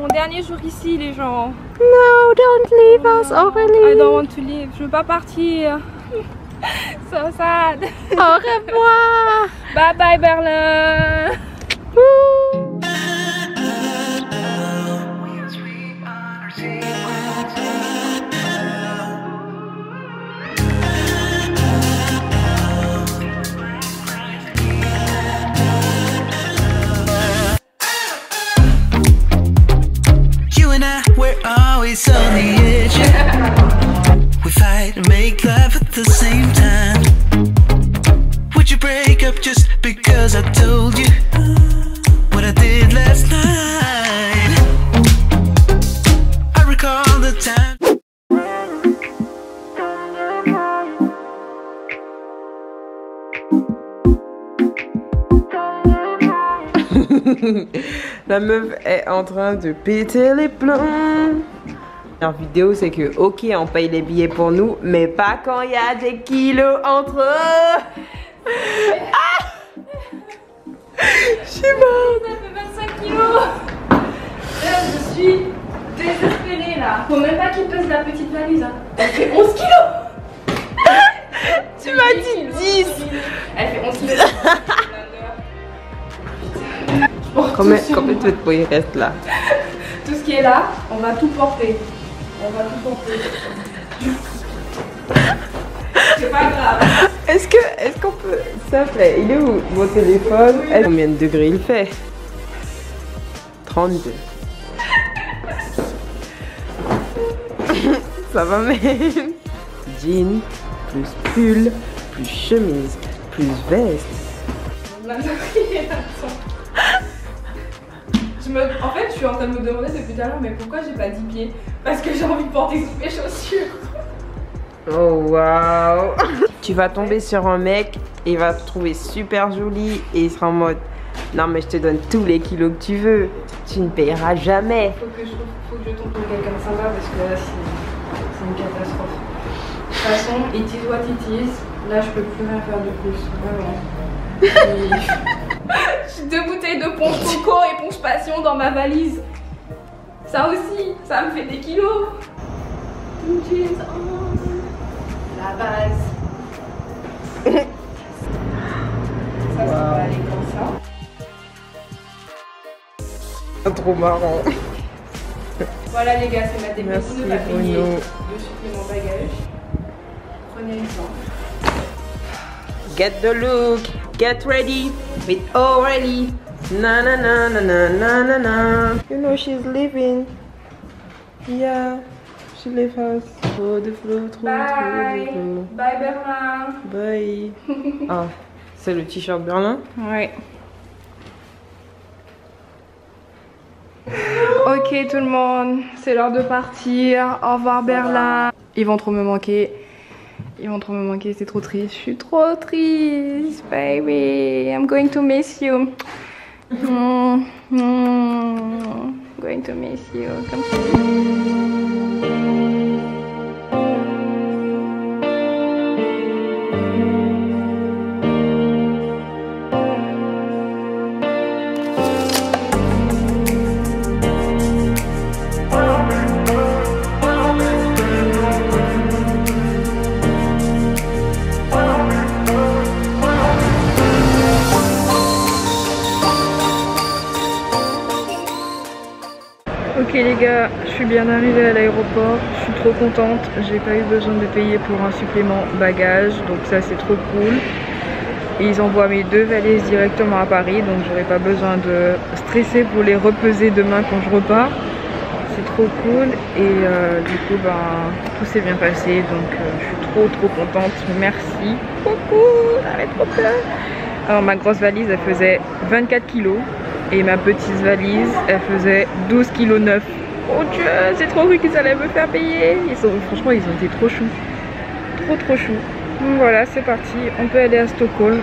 mon dernier jour ici, les gens. No, don't leave us, Aurélie. I don't want to leave. Je veux pas partir. So sad. Au revoir. Bye bye Berlin. We're always on the edge. We fight and make love at the same time. Would you break up just because I told you what I did last night? I recall the time. La meuf est en train de péter les plombs. La vidéo c'est que ok on paye les billets pour nous mais pas quand il y a des kilos entre eux. Ah, je suis morte. Ça fait 25 kilos. Là, je suis désespérée là. Faut même pas qu'il pèse la petite valise. Hein. Elle fait 11 kilos. Tu m'as dit 10. Elle fait 11 kilos. Combien de poids il reste là? Tout ce qui est là, on va tout porter. On va tout porter. C'est pas grave. Est-ce qu'on peut... Ça fait... Il est où mon téléphone? Combien de degrés il fait? 32. Ça va même. Jean, plus pull, plus chemise, plus veste. En fait, je suis en train de me demander depuis tout à l'heure, mais pourquoi j'ai pas 10 pieds? Parce que j'ai envie de porter toutes mes chaussures. Oh waouh. Tu vas tomber sur un mec, il va te trouver super jolie et il sera en mode non mais je te donne tous les kilos que tu veux, tu ne payeras jamais. Faut que je tombe sur quelqu'un de sympa parce que là c'est une catastrophe. De toute façon, it is what it is. Là je peux plus rien faire de plus, vraiment. J'ai 2 bouteilles de ponche coco et ponche passion dans ma valise. Ça aussi, ça me fait des kilos. La base. Ça va aller comme ça. Trop marrant. Voilà les gars, c'est ma dépense Merci de pas payer Bruno. de supplément bagage. Prenez l'exemple. Get the look, get ready with Aurélie. Na na na na na na na na. You know she's leaving. Yeah, she leave us. Trop de flow, trop de flow. Bye Berlin. Bye. Ah, c'est le t-shirt Berlin? Ouais. Ok tout le monde, c'est l'heure de partir. Au revoir Berlin. Ils vont trop me manquer. Ils vont trop me manquer, c'est trop triste. Je suis trop triste, baby. I'm going to miss you. Going to miss you. Comme ça. Ok les gars, je suis bien arrivée à l'aéroport, je suis trop contente, j'ai pas eu besoin de payer pour un supplément bagage, donc ça c'est trop cool. Et ils envoient mes 2 valises directement à Paris, donc j'aurai pas besoin de stresser pour les repeser demain quand je repars. C'est trop cool et du coup tout s'est bien passé, donc je suis trop contente, merci beaucoup, j'avais trop peur. Alors ma grosse valise elle faisait 24 kilos. Et ma petite valise, elle faisait 12,9 kg. Oh Dieu, c'est trop cru qu'ils allaient me faire payer. Franchement, ils ont été trop choux. Trop choux. Donc voilà, c'est parti. On peut aller à Stockholm.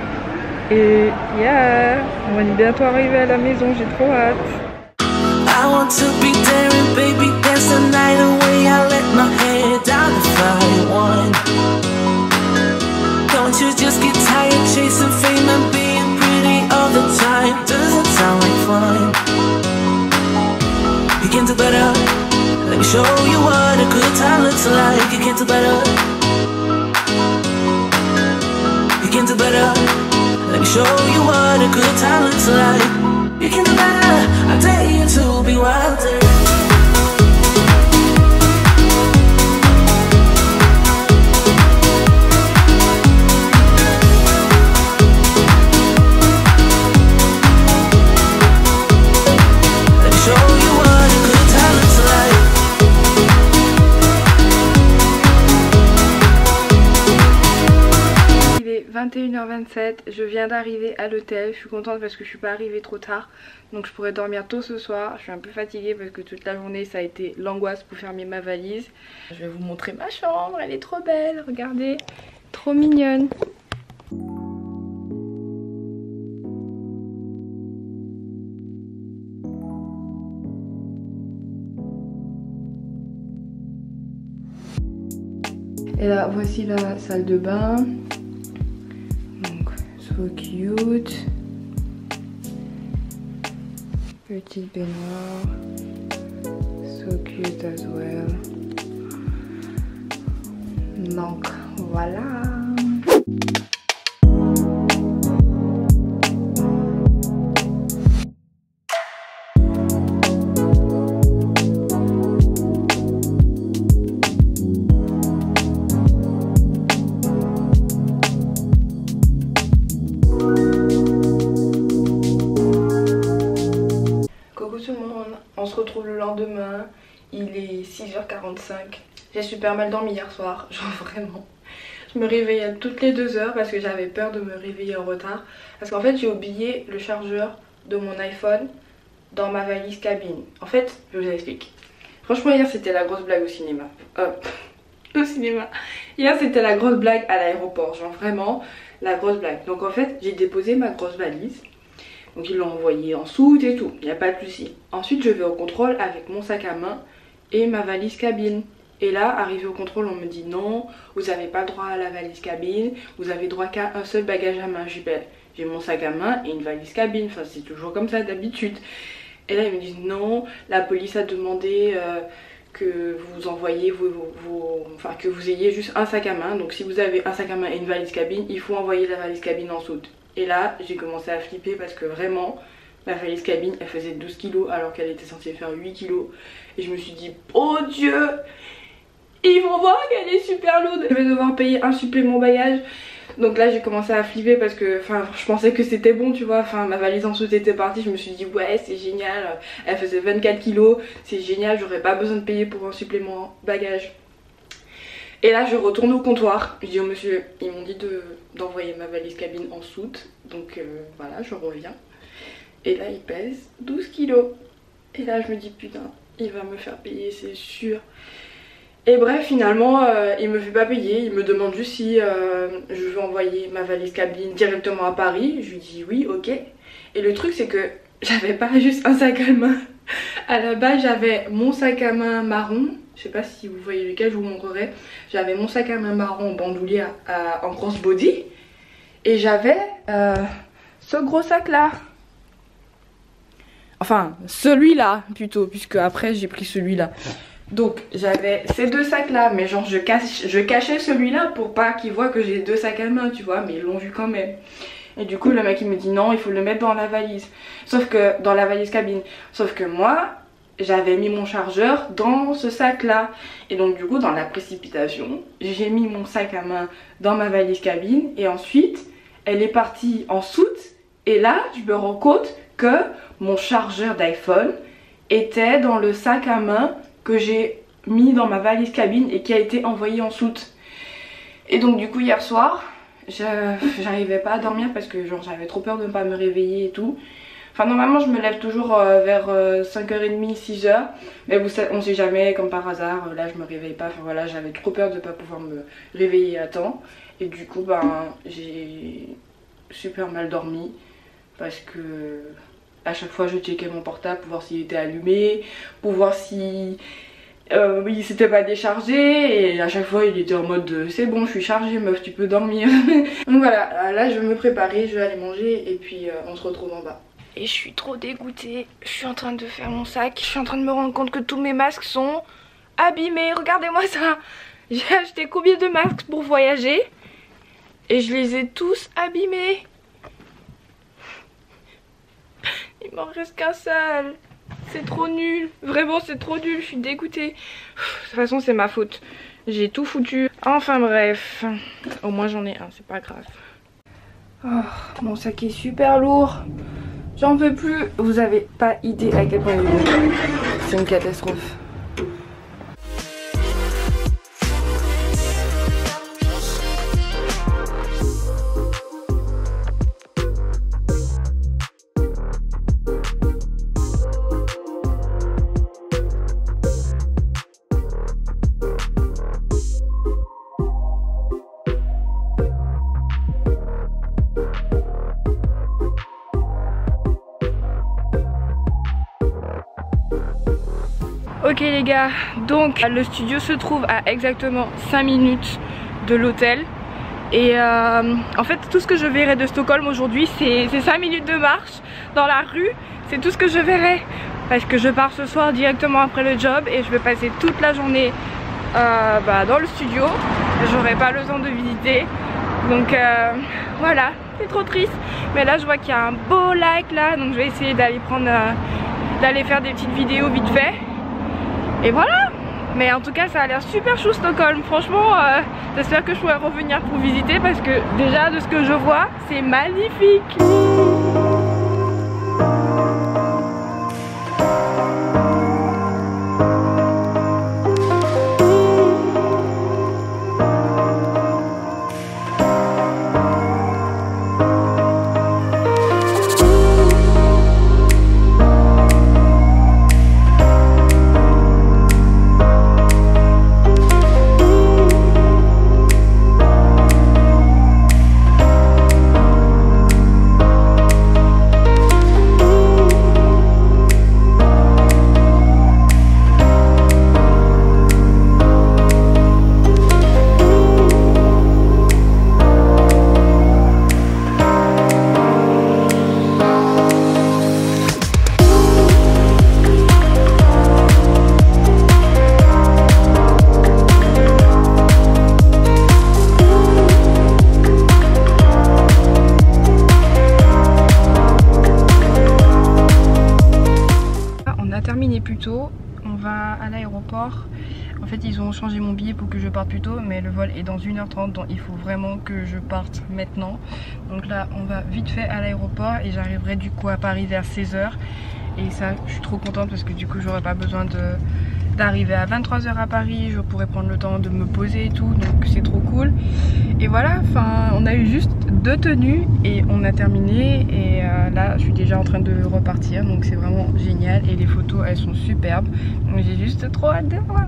Et yeah, on va bientôt arriver à la maison. J'ai trop hâte. I want to be daring, baby, dance the night away. I let my head down the fire one. Don't you just get tired chasing fame and being pretty all the time? Doesn't sound like fun. You can do better. Let me show you what a good time looks like. You can do better. You can do better. Let me show you what a good time looks like. You can do better. I dare you to be wilder. Il est 21h27, je viens d'arriver à l'hôtel, je suis contente parce que je suis pas arrivée trop tard, donc je pourrais dormir tôt ce soir. Je suis un peu fatiguée parce que toute la journée ça a été l'angoisse pour fermer ma valise. Je vais vous montrer ma chambre, elle est trop belle, regardez, trop mignonne. Et là voici la salle de bain. Donc so cute. Petite baignoire. So cute as well. Donc voilà. On se retrouve le lendemain, il est 6h45. J'ai super mal dormi hier soir, genre vraiment. Je me réveillais toutes les 2 heures parce que j'avais peur de me réveiller en retard. Parce qu'en fait j'ai oublié le chargeur de mon iPhone dans ma valise cabine. En fait, je vous explique. Franchement hier c'était la grosse blague au cinéma. Hier c'était la grosse blague à l'aéroport, genre vraiment la grosse blague. Donc en fait j'ai déposé ma grosse valise. Donc ils l'ont envoyé en soute et tout, il n'y a pas de souci. Ensuite je vais au contrôle avec mon sac à main et ma valise cabine. Et là, arrivé au contrôle, on me dit non, vous n'avez pas le droit à la valise cabine, vous avez droit qu'à un seul bagage à main. Je dis ben, j'ai mon sac à main et une valise cabine, enfin c'est toujours comme ça d'habitude. Et là ils me disent non, la police a demandé que vous envoyez enfin que vous ayez juste un sac à main. Donc si vous avez un sac à main et une valise cabine, il faut envoyer la valise cabine en soute. Et là j'ai commencé à flipper parce que vraiment ma valise cabine elle faisait 12 kg alors qu'elle était censée faire 8 kg. Et je me suis dit oh Dieu, ils vont voir qu'elle est super lourde, je vais devoir payer un supplément bagage. Donc là j'ai commencé à flipper parce que je pensais que c'était bon tu vois, ma valise en soute était partie. Je me suis dit ouais c'est génial, elle faisait 24 kg, c'est génial, j'aurais pas besoin de payer pour un supplément bagage. Et là je retourne au comptoir, je dis au monsieur, ils m'ont dit d'envoyer ma valise cabine en soute. Donc voilà, je reviens. Et là il pèse 12 kg. Et là je me dis putain, il va me faire payer c'est sûr. Et bref finalement il me fait pas payer, il me demande juste si je veux envoyer ma valise cabine directement à Paris. Je lui dis oui ok. Et le truc c'est que j'avais pas juste un sac à main. À la base j'avais mon sac à main marron. Je sais pas si vous voyez lequel, je vous montrerai. J'avais mon sac à main marron bandoulier en crossbody. Et j'avais ce gros sac là. Enfin celui-là plutôt, puisque après j'ai pris celui-là. Donc j'avais ces deux sacs là, mais genre je cachais celui-là pour pas qu'ils voient que j'ai deux sacs à main, tu vois. Mais ils l'ont vu quand même. Et du coup le mec il me dit non, il faut le mettre dans la valise. Sauf que dans la valise cabine. Sauf que moi j'avais mis mon chargeur dans ce sac là. Et donc du coup dans la précipitation j'ai mis mon sac à main dans ma valise cabine. Et ensuite elle est partie en soute. Et là je me rends compte que mon chargeur d'iPhone était dans le sac à main que j'ai mis dans ma valise cabine et qui a été envoyé en soute. Et donc du coup hier soir j'arrivais pas à dormir parce que genre j'avais trop peur de ne pas me réveiller et tout. Enfin normalement je me lève toujours vers 5h30, 6h. Mais on sait jamais, comme par hasard, là je me réveille pas. Enfin voilà, j'avais trop peur de ne pas pouvoir me réveiller à temps. Et du coup ben j'ai super mal dormi. Parce que à chaque fois je checkais mon portable pour voir s'il était allumé. Pour voir si il s'était pas déchargé. Et à chaque fois il était en mode c'est bon je suis chargée meuf tu peux dormir. Donc voilà, là je vais me préparer, je vais aller manger et puis on se retrouve en bas. et je suis trop dégoûtée. Je suis en train de faire mon sac, je suis en train de me rendre compte que tous mes masques sont abîmés. Regardez-moi ça. J'ai acheté combien de masques pour voyager et je les ai tous abîmés. Il m'en reste qu'un seul. C'est trop nul. Vraiment c'est trop nul, je suis dégoûtée. De toute façon c'est ma faute. J'ai tout foutu. Enfin bref. Au moins j'en ai un, c'est pas grave. Oh, mon sac est super lourd. J'en peux plus. Vous avez pas idée à quel point il est lourd. C'est une catastrophe. Ok les gars, donc le studio se trouve à exactement 5 minutes de l'hôtel. Et en fait tout ce que je verrai de Stockholm aujourd'hui c'est 5 minutes de marche dans la rue. C'est tout ce que je verrai parce que je pars ce soir directement après le job et je vais passer toute la journée dans le studio. J'aurai pas le temps de visiter. Donc voilà, c'est trop triste. Mais là je vois qu'il y a un beau lac là, donc je vais essayer d'aller d'aller faire des petites vidéos vite fait. Et voilà. Mais en tout cas ça a l'air super chou Stockholm. Franchement j'espère que je pourrai revenir pour visiter parce que déjà de ce que je vois c'est magnifique. Plus tôt, on va à l'aéroport. En fait ils ont changé mon billet pour que je parte plus tôt, mais le vol est dans 1h30, donc il faut vraiment que je parte maintenant. Donc là on va vite fait à l'aéroport et j'arriverai du coup à Paris vers 16h. Et ça je suis trop contente parce que du coup j'aurai pas besoin d'arriver à 23h à Paris, je pourrais prendre le temps de me poser et tout, donc c'est trop cool. Et voilà, enfin on a eu juste 2 tenues et on a terminé. Et là je suis déjà en train de repartir, donc c'est vraiment génial. Et les photos elles sont superbes, donc j'ai juste trop hâte de voir.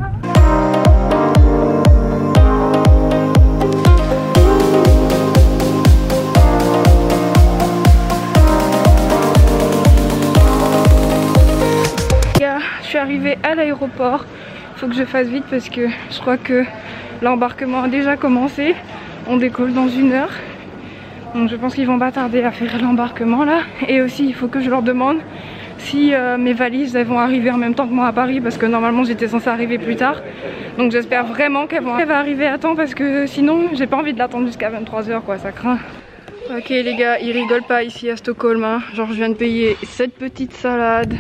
Je suis arrivée à l'aéroport, faut que je fasse vite parce que je crois que l'embarquement a déjà commencé. On décolle dans 1 heure, donc je pense qu'ils vont pas tarder à faire l'embarquement là. Et aussi il faut que je leur demande si mes valises elles vont arriver en même temps que moi à Paris, parce que normalement j'étais censée arriver plus tard. Donc j'espère vraiment qu'elle va arriver à temps parce que sinon j'ai pas envie de l'attendre jusqu'à 23h quoi, ça craint. Ok les gars, ils rigolent pas ici à Stockholm hein. Genre je viens de payer cette petite salade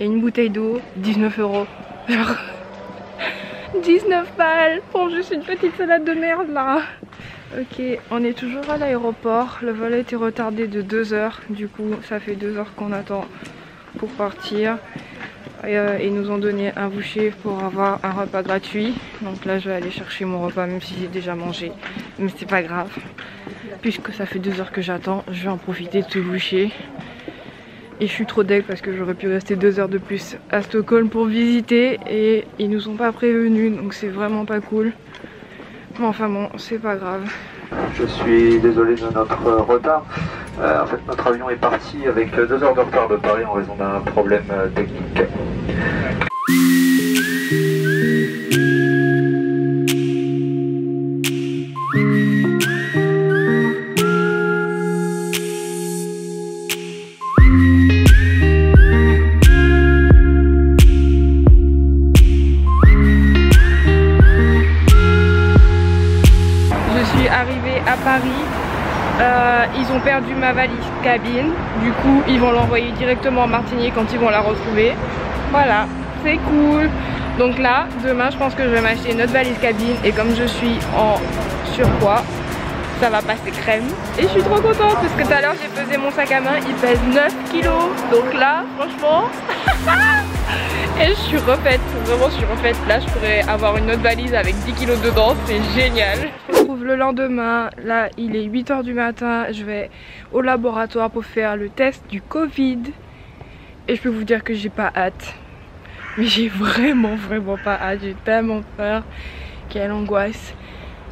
et une bouteille d'eau, 19 €. Genre 19 balles pour juste une petite salade de merde là. Ok, on est toujours à l'aéroport. Le vol a été retardé de 2 heures. Du coup ça fait 2 heures qu'on attend pour partir. Et ils nous ont donné un boucher pour avoir un repas gratuit. Donc là je vais aller chercher mon repas même si j'ai déjà mangé. Mais c'est pas grave. Puisque ça fait 2 heures que j'attends, je vais en profiter de ce boucher. Et je suis trop deg parce que j'aurais pu rester 2 heures de plus à Stockholm pour visiter. Et ils nous ont pas prévenus, donc c'est vraiment pas cool. Mais enfin bon, c'est pas grave. Je suis désolé de notre retard. En fait notre avion est parti avec 2 heures de retard de Paris en raison d'un problème technique. Paris. Ils ont perdu ma valise cabine. Du coup, ils vont l'envoyer directement en Martinique quand ils vont la retrouver. Voilà, c'est cool. Donc là, demain, je pense que je vais m'acheter une autre valise cabine. Et comme je suis en surpoids, ça va passer crème. Et je suis trop contente parce que tout à l'heure, j'ai pesé mon sac à main. Il pèse 9 kilos. Donc là, franchement... Et je suis refaite, vraiment je suis refaite. Là je pourrais avoir une autre valise avec 10 kilos dedans, c'est génial. Je me retrouve le lendemain, là il est 8 h du matin. Je vais au laboratoire pour faire le test du Covid. Et je peux vous dire que j'ai pas hâte. Mais j'ai vraiment pas hâte, j'ai tellement peur. Quelle angoisse.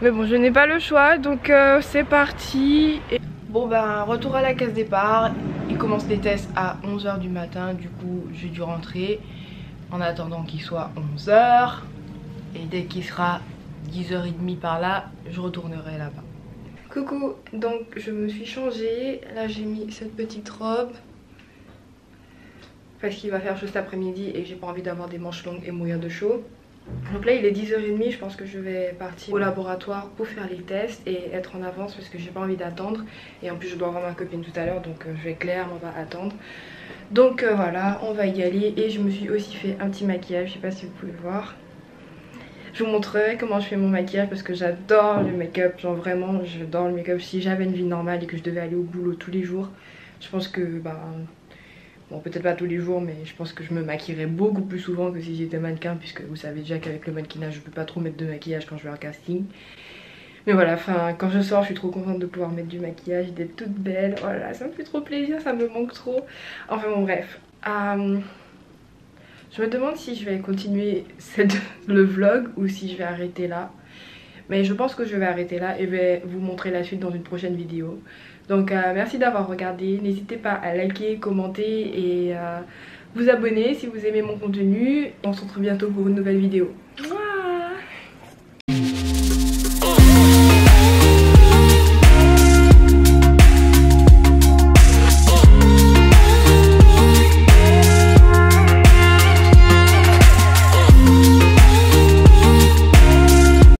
Mais bon, je n'ai pas le choix, donc c'est parti. Et... Bon ben, retour à la case départ. Ils commencent les tests à 11 h du matin, du coup j'ai dû rentrer. En attendant qu'il soit 11 h. Et dès qu'il sera 10 h 30 par là, je retournerai là-bas. Coucou, donc je me suis changée. Là j'ai mis cette petite robe. Parce qu'il va faire chaud cet après-midi et j'ai pas envie d'avoir des manches longues et mouillir de chaud. Donc là il est 10 h 30, je pense que je vais partir au laboratoire pour faire les tests et être en avance parce que j'ai pas envie d'attendre. Et en plus je dois voir ma copine tout à l'heure, donc je vais clairement pas attendre. Donc voilà, on va y aller. Et je me suis aussi fait un petit maquillage, je sais pas si vous pouvez voir. Je vous montrerai comment je fais mon maquillage parce que j'adore le make-up, genre vraiment j'adore le make-up. Si j'avais une vie normale et que je devais aller au boulot tous les jours, je pense que bon, peut-être pas tous les jours, mais je pense que je me maquillerais beaucoup plus souvent que si j'étais mannequin, puisque vous savez déjà qu'avec le mannequinage je peux pas trop mettre de maquillage quand je vais en casting. Mais voilà, enfin quand je sors je suis trop contente de pouvoir mettre du maquillage, d'être toute belle. Voilà, ça me fait trop plaisir, ça me manque trop. Enfin bon bref, je me demande si je vais continuer le vlog ou si je vais arrêter là. Mais je pense que je vais arrêter là et vais vous montrer la suite dans une prochaine vidéo. Donc merci d'avoir regardé, n'hésitez pas à liker, commenter et vous abonner si vous aimez mon contenu. On se retrouve bientôt pour une nouvelle vidéo.